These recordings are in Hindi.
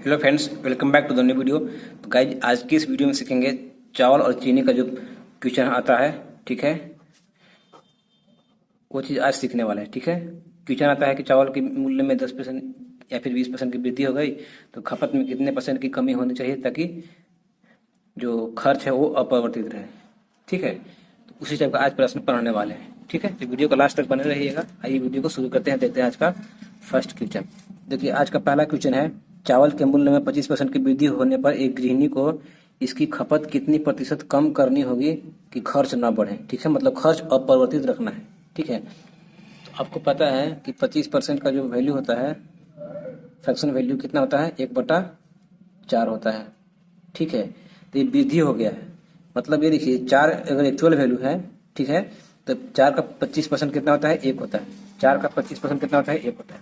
Hello friends, welcome back to the new video. तो गाइज आज की इस वीडियो में सीखेंगे चावल और चीनी का जो क्वेश्चन आता है। ठीक है, वो चीज़ आज सीखने वाला है। ठीक है, क्वेश्चन आता है कि चावल के मूल्य में 10% या फिर 20% की वृद्धि हो गई तो खपत में कितने परसेंट की कमी होनी चाहिए ताकि जो खर्च है वो अपरिवर्तित रहे। ठीक है, तो उसी टाइप का आज प्रश्न पढ़ने वाले हैं। ठीक है, तो वीडियो को लास्ट तक बने रहिएगा। आइए वीडियो को शुरू करते हैं, देखते हैं आज का फर्स्ट क्वेश्चन। देखिए आज का पहला क्वेश्चन है, चावल के मूल्य में 25% की वृद्धि होने पर एक गृहिणी को इसकी खपत कितनी प्रतिशत कम करनी होगी कि खर्च ना बढ़े। ठीक है, मतलब खर्च अपरिवर्तित रखना है। ठीक है, तो आपको पता है कि 25% का जो वैल्यू होता है, फ्रैक्शन वैल्यू कितना होता है, 1/4 होता है। ठीक है, तो ये वृद्धि हो गया है, मतलब ये देखिए 4 अगर एक्चुअल वैल्यू है, ठीक है, तो 4 का 25% कितना होता है, 1 होता है। 4 का 25% कितना होता है, 1 होता है।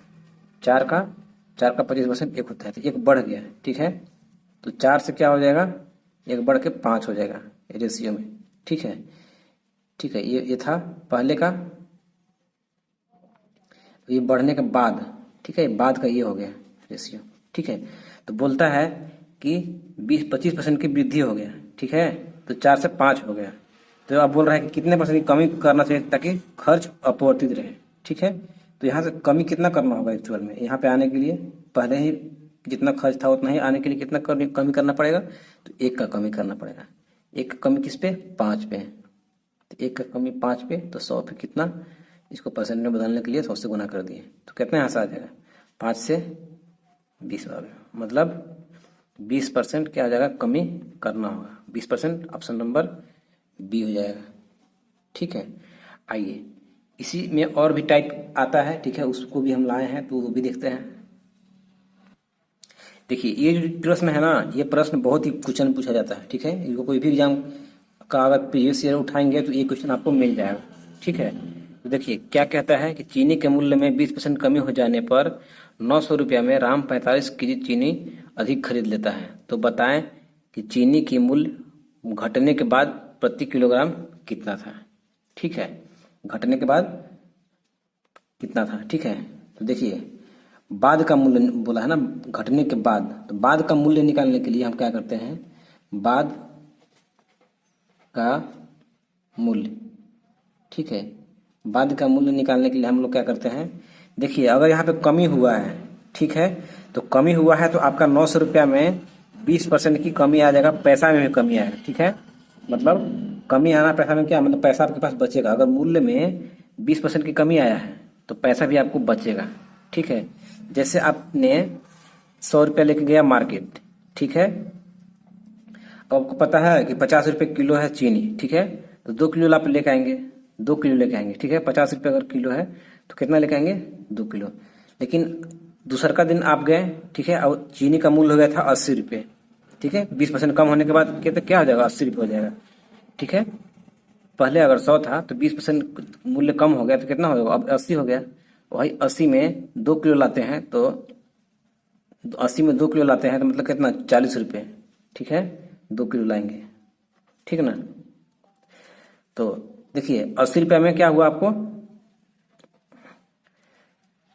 4 का 25% 1 होता है, तो 1 बढ़ गया है। ठीक है, तो 4 से क्या हो जाएगा, 1 बढ़ के 5 हो जाएगा रेशियो में। ठीक है, ठीक है, ये था पहले का, ये बढ़ने के बाद। ठीक है, बाद का ये हो गया रेशियो। ठीक है, तो बोलता है कि 25% की वृद्धि हो गया। ठीक है, तो 4 से 5 हो गया, तो अब बोल रहा है कि कितने परसेंट की कमी करना चाहिए ताकि खर्च अपरिवर्तित रहे। ठीक है, तो यहाँ से कमी कितना करना होगा एक्चुअल में, यहाँ पे आने के लिए पहले ही जितना खर्च था उतना ही आने के लिए कितना कमी करना पड़ेगा, तो 1 का कमी करना पड़ेगा। 1 का कमी किस पे, 5 पे। तो 1 का कमी 5 पे, तो 100 पे कितना, इसको परसेंट में बदलने के लिए 100 से गुना कर दिए, तो कितना यहाँ से आ जाएगा, 5 से 20 आ गया, मतलब 20% क्या हो जाएगा, कमी करना होगा। 20% ऑप्शन नंबर बी हो जाएगा। ठीक है, आइए इसी में और भी टाइप आता है। ठीक है, उसको भी हम लाए हैं, तो वो भी देखते हैं। देखिए ये जो प्रश्न है ना, ये प्रश्न बहुत ही क्वेश्चन पूछा जाता है। ठीक है, इनको कोई भी एग्जाम का अगर प्रीवियस ईयर उठाएंगे तो ये क्वेश्चन आपको मिल जाएगा। ठीक है, तो देखिए क्या कहता है कि चीनी के मूल्य में 20% कमी हो जाने पर 900 रुपया में राम 45 केजी चीनी अधिक खरीद लेता है। तो बताएं कि चीनी की मूल्य घटने के बाद प्रति किलोग्राम कितना था। ठीक है, घटने के बाद कितना था। ठीक है, तो देखिए बाद का मूल्य बोला है ना, घटने के बाद, तो बाद का मूल्य निकालने के लिए हम क्या करते हैं, बाद का मूल्य। ठीक है, बाद का मूल्य निकालने के लिए हम लोग क्या करते हैं, देखिए अगर यहाँ पे कमी हुआ है, ठीक है, तो कमी हुआ है तो आपका 900 रुपया में 20% की कमी आ जाएगा, पैसा में भी कमी आएगा। ठीक है, मतलब कमी आना पैसा में क्या, मतलब पैसा आपके पास बचेगा। अगर मूल्य में 20% की कमी आया है तो पैसा भी आपको बचेगा। ठीक है, जैसे आपने 100 रुपया लेके गया मार्केट। ठीक है, अब आपको पता है कि 50 रुपये किलो है चीनी। ठीक है, तो 2 किलो आप लेके आएंगे, 2 किलो लेके आएंगे। ठीक है, 50 रुपये अगर किलो है तो कितना लेके आएंगे, 2 किलो। लेकिन दूसर का दिन आप गए, ठीक है, और चीनी का मूल्य हो गया था 80 रुपये। ठीक है, 20% कम होने के बाद क्या हो जाएगा, 80 रुपये हो जाएगा। ठीक है, पहले अगर 100 था तो 20% मूल्य कम हो गया तो कितना हो गया, अब 80 हो गया। वही 80 में 2 किलो लाते हैं तो 80 में 2 किलो लाते हैं तो मतलब कितना, 40 रुपये। ठीक है, 2 किलो लाएंगे। ठीक है ना, तो देखिए 80 रुपये में क्या हुआ आपको,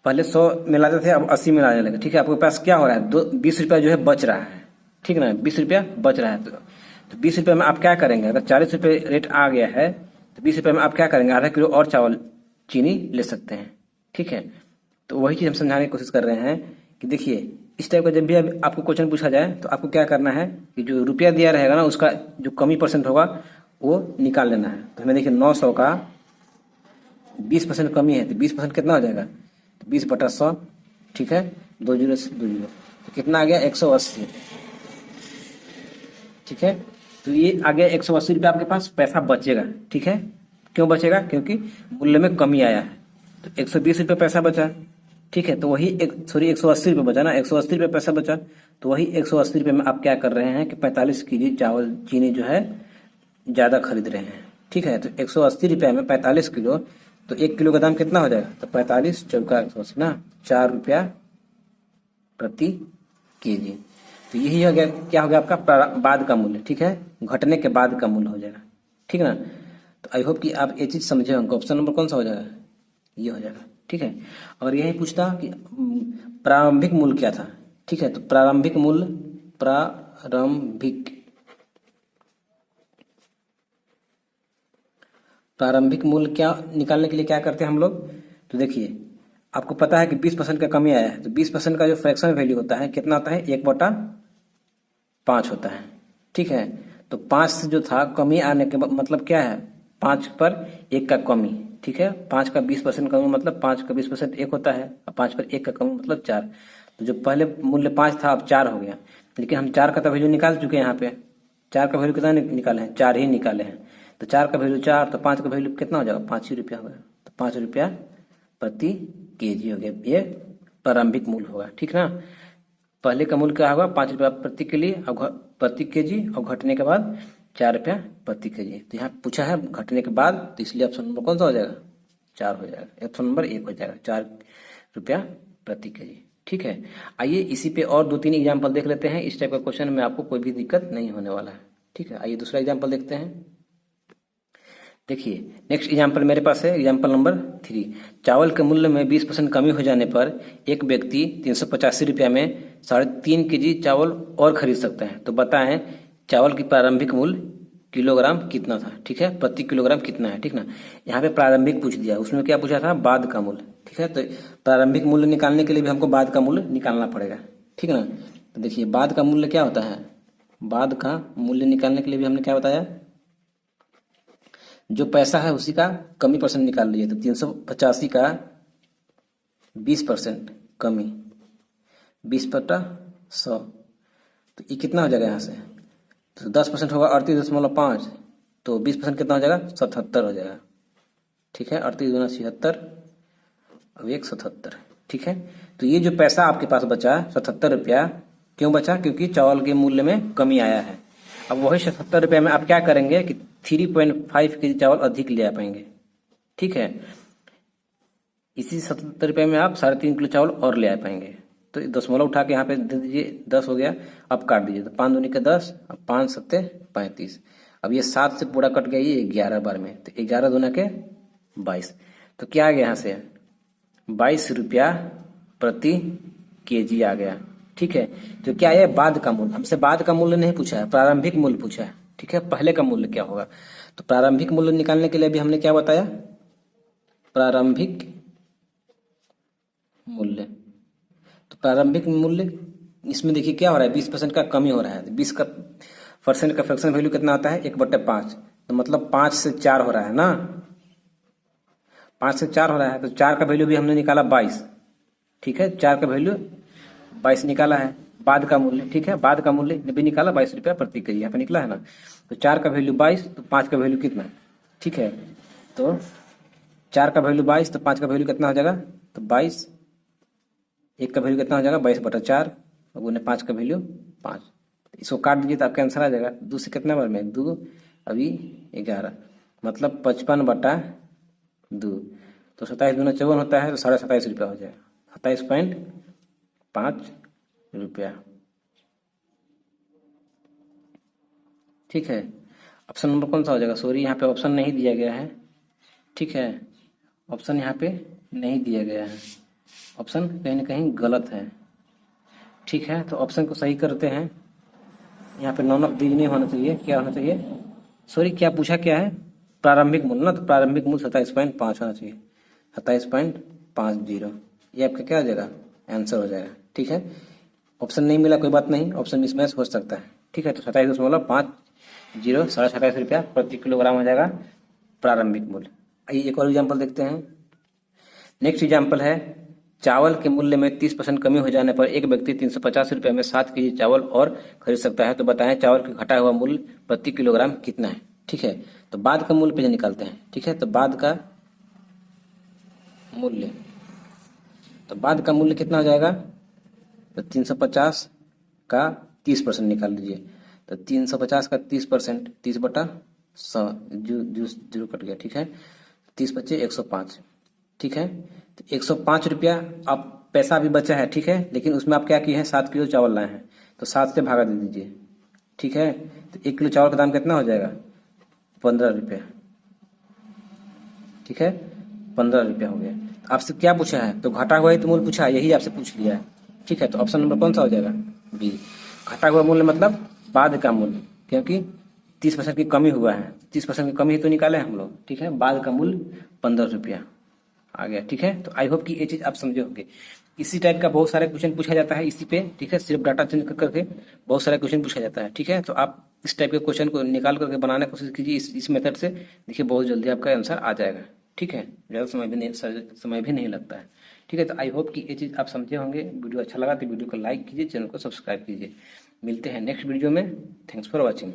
पहले 100 में लाते थे, अब 80 में लाने लगे। ठीक है, आपके पास क्या हो रहा है, 20 रुपया जो है बच रहा है। ठीक है ना, 20 रुपया बच रहा है, तो 20 रुपये में आप क्या करेंगे, अगर 40 रुपये रेट आ गया है तो 20 रुपये में आप क्या करेंगे, आधा किलो और चावल चीनी ले सकते हैं। ठीक है, तो वही चीज़ हम समझाने की कोशिश कर रहे हैं कि देखिए इस टाइप का जब भी आपको क्वेश्चन पूछा जाए तो आपको क्या करना है कि जो रुपया दिया रहेगा ना, उसका जो कमी परसेंट होगा वो निकाल लेना है। तो हमें देखिए 900 का 20% कमी है तो 20% कितना हो जाएगा, तो 20/100। ठीक है, 2 जीरो से 2 जीरो, तो कितना आ गया, 180। ठीक है, तो ये आ गया 180 रुपये आपके पास पैसा बचेगा। ठीक है, क्यों बचेगा, क्योंकि मूल्य में कमी आया है, तो 120 रुपये पैसा बचा। ठीक है, तो वही 180 रुपये बचा ना, 180 रुपये पैसा बचा, तो वही 180 रुपये में आप क्या कर रहे हैं कि 45 केजी चावल चीनी जो है ज़्यादा खरीद रहे हैं। ठीक है, तो 180 रुपये में 45 किलो, तो 1 किलो का दाम कितना हो जाएगा, तो 45 चौका 180 ना, 4 रुपया प्रति केजी। तो यही हो गया, क्या हो गया आपका बाद का मूल्य। ठीक है, घटने के बाद का मूल्य हो जाएगा। ठीक है ना, तो आई होप कि आप ये चीज़ समझे होंगे। ऑप्शन नंबर कौन सा हो जाएगा, ये हो जाएगा। ठीक है, और यही पूछता कि प्रारंभिक मूल्य क्या था। ठीक है। तो प्रारंभिक मूल्य, प्रारंभिक मूल्य क्या निकालने के लिए क्या करते हैं हम लोग? तो देखिए, आपको पता है कि 20% का कमी आया है, तो 20% का जो फ्रैक्शन वैल्यू होता है कितना होता है? 1/5 होता है। ठीक है। तो 5 से जो था कमी आने के बाद मतलब क्या है? 5 पर 1 का कमी। ठीक है। 5 का 20% कमी मतलब 5 का 20% 1 होता है, और 5 पर 1 का कमी मतलब 4। तो जो पहले मूल्य 5 था अब 4 हो गया, लेकिन हम 4 का तो वैल्यू निकाल चुके हैं। यहाँ पे 4 का वैल्यू कितना निकाले हैं? 4 ही निकाले हैं। तो 4 का वैल्यू 4, तो 5 का वैल्यू कितना हो जाएगा? 5 ही रुपया हो गया। तो 5 रुपया प्रति केजी हो गया, ये प्रारंभिक मूल्य होगा। ठीक ना। पहले का मूल्य क्या होगा? 5 रुपया प्रति के लिए प्रति केजी, और घटने के बाद 4 रुपया प्रति केजी। तो यहाँ पूछा है घटने के बाद, तो इसलिए ऑप्शन नंबर कौन सा हो जाएगा? 4 हो जाएगा। ऑप्शन नंबर 1 हो जाएगा, 4 रुपया प्रति केजी। ठीक है। आइए इसी पे और 2-3 एग्जाम्पल देख लेते हैं। इस टाइप का क्वेश्चन में आपको कोई भी दिक्कत नहीं होने वाला है। ठीक है। आइए दूसरा एग्जाम्पल देखते हैं। देखिए, नेक्स्ट एग्जाम्पल मेरे पास है, एग्जाम्पल नंबर 3। चावल के मूल्य में 20% कमी हो जाने पर एक व्यक्ति 385 रुपया में 3.5 केजी चावल और खरीद सकता है। तो बताएं चावल की प्रारंभिक मूल्य किलोग्राम कितना था? ठीक है। प्रति किलोग्राम कितना है? ठीक ना। यहाँ पे प्रारंभिक पूछ दिया, उसमें क्या पूछा था? बाद का मूल्य। ठीक है। तो प्रारंभिक मूल्य निकालने के लिए भी हमको बाद का मूल्य निकालना पड़ेगा। ठीक है ना। तो देखिए, बाद का मूल्य क्या होता है? बाद का मूल्य निकालने के लिए भी हमने क्या बताया? जो पैसा है उसी का कमी परसेंट निकाल लीजिए। तो 385 का 20% कमी 20/100, तो ये कितना हो जाएगा यहाँ से? तो 10% होगा 38.5, तो 20% कितना हो जाएगा? 77 हो जाएगा। ठीक है। 38 दूना 76, अब 177। ठीक है। तो ये जो पैसा आपके पास बचा 77 रुपया, क्यों बचा? क्योंकि चावल के मूल्य में कमी आया है। अब वही 77 रुपये में आप क्या करेंगे कि 3.5 केजी चावल अधिक ले आ पाएंगे। ठीक है। इसी 77 रुपये में आप 3.5 किलो चावल और ले आ पाएंगे। तो दशमलव उठा के यहाँ पे दे दीजिए, 10 हो गया। अब काट दीजिए, तो 5 दूनी के 10, अब 5 7 35। अब ये 7 से पूरा कट गया, ये 11 बार में, तो 11 दूना के 22। तो क्या आ गया यहाँ से? 22 रुपया प्रति केजी आ गया। ठीक है। तो क्या है? बाद का मूल्य। हमसे बाद का मूल्य नहीं पूछा है, प्रारंभिक मूल्य पूछा है। ठीक है। पहले का मूल्य क्या होगा? तो प्रारंभिक मूल्य निकालने के लिए भी हमने क्या बताया? प्रारंभिक मूल्य। तो प्रारंभिक मूल्य, इसमें देखिए क्या हो रहा है? 20% का कमी हो रहा है। 20 का परसेंट का फ्रैक्शन वैल्यू कितना आता है? 1/5। तो मतलब 5 से 4 हो रहा है ना। 5 से 4 हो रहा है, तो 4 का वैल्यू भी हमने निकाला 22। ठीक है। 4 का वैल्यू 22 निकाला है, बाद का मूल्य। ठीक है। बाद का मूल्य भी निकाला 22 रुपया प्रति केजी, यहाँ पे निकला है ना। तो 4 का वैल्यू 22, तो 5 का वैल्यू कितना? ठीक है। तो 4 का वैल्यू 22, तो 5 का वैल्यू कितना हो जाएगा? तो 22। 1 का वैल्यू कितना हो जाएगा? 22/4, और उन्हें 5 का वैल्यू 5। इसको काट दीजिए तो आपका आंसर आ जाएगा। 2 से कितना बार में? 2, अभी 11, मतलब 55/2। तो 27 दूना 54 होता है, तो 27.5 रुपया हो जाएगा। 27.5 रुपया। ठीक है। ऑप्शन नंबर कौन सा हो जाएगा? सॉरी, यहाँ पे ऑप्शन नहीं दिया गया है। ठीक है। ऑप्शन यहाँ पे नहीं दिया गया है, ऑप्शन कहीं ना कहीं गलत है। ठीक है। तो ऑप्शन को सही करते हैं। यहाँ पे नॉन ऑफ दीज नहीं होना चाहिए, क्या होना चाहिए? सॉरी, क्या पूछा क्या है? प्रारंभिक मूल्य ना, तो प्रारंभिक मूल्य 27.5 होना चाहिए। 27.50, ये आपका क्या हो जाएगा? आंसर हो जाएगा। ठीक है। ऑप्शन नहीं मिला, कोई बात नहीं, ऑप्शन मिसमैच हो सकता है। ठीक है। तो 27.50, 27.5 रुपया प्रति किलोग्राम हो जाएगा प्रारंभिक मूल्य। आइए एक और एग्जाम्पल देखते हैं। नेक्स्ट एग्जाम्पल है, चावल के मूल्य में 30% कमी हो जाने पर एक व्यक्ति 350 रुपये में 7 केजी चावल और खरीद सकता है। तो बताएं चावल का घटा हुआ मूल्य प्रति किलोग्राम कितना है? ठीक है। तो बाद का मूल्य पे निकालते हैं। ठीक है। तो बाद का मूल्य, तो बाद का मूल्य कितना हो जाएगा? तो 350 का 30% निकाल लीजिए। तो 350 का 30%, 30/100, जीरो कट गया। ठीक है। 30 बचे 105। ठीक है। तो 105 रुपया आप पैसा भी बचा है। ठीक है। लेकिन उसमें आप क्या किए हैं? 7 किलो चावल लाए हैं, तो 7 से भागा दे दीजिए। ठीक है। तो 1 किलो चावल का दाम कितना हो जाएगा? 15 रुपया। ठीक है। 15 रुपया हो गया। तो आपसे क्या पूछा है? तो घटा हुआ ही तो मूल्य पूछा है, यही आपसे पूछ लिया है। ठीक है, तो ऑप्शन नंबर कौन सा हो जाएगा? बी। घटा हुआ मूल्य मतलब बाद का मूल्य, क्योंकि 30% की कमी हुआ है, 30% की कमी ही तो निकाले हम लोग, ठीक है। बाद का मूल्य 15 रुपया आ गया, ठीक है। तो आई होप कि ये चीज आप समझे होंगे। इसी टाइप का बहुत सारे क्वेश्चन पूछा जाता है इसी पे, ठीक है। सिर्फ डाटा चेंज करके बहुत सारे क्वेश्चन पूछा जाता है, ठीक है। तो आप इस टाइप के क्वेश्चन को निकाल करके बनाने की कोशिश कीजिए इस मेथड से, देखिए बहुत जल्दी आपका आंसर आ जाएगा, ठीक है। ज़्यादा समय भी नहीं लगता है, ठीक है। तो आई होप कि ये चीज़ आप समझे होंगे। वीडियो अच्छा लगा तो वीडियो को लाइक कीजिए, चैनल को सब्सक्राइब कीजिए। मिलते हैं नेक्स्ट वीडियो में। Thanks for watching.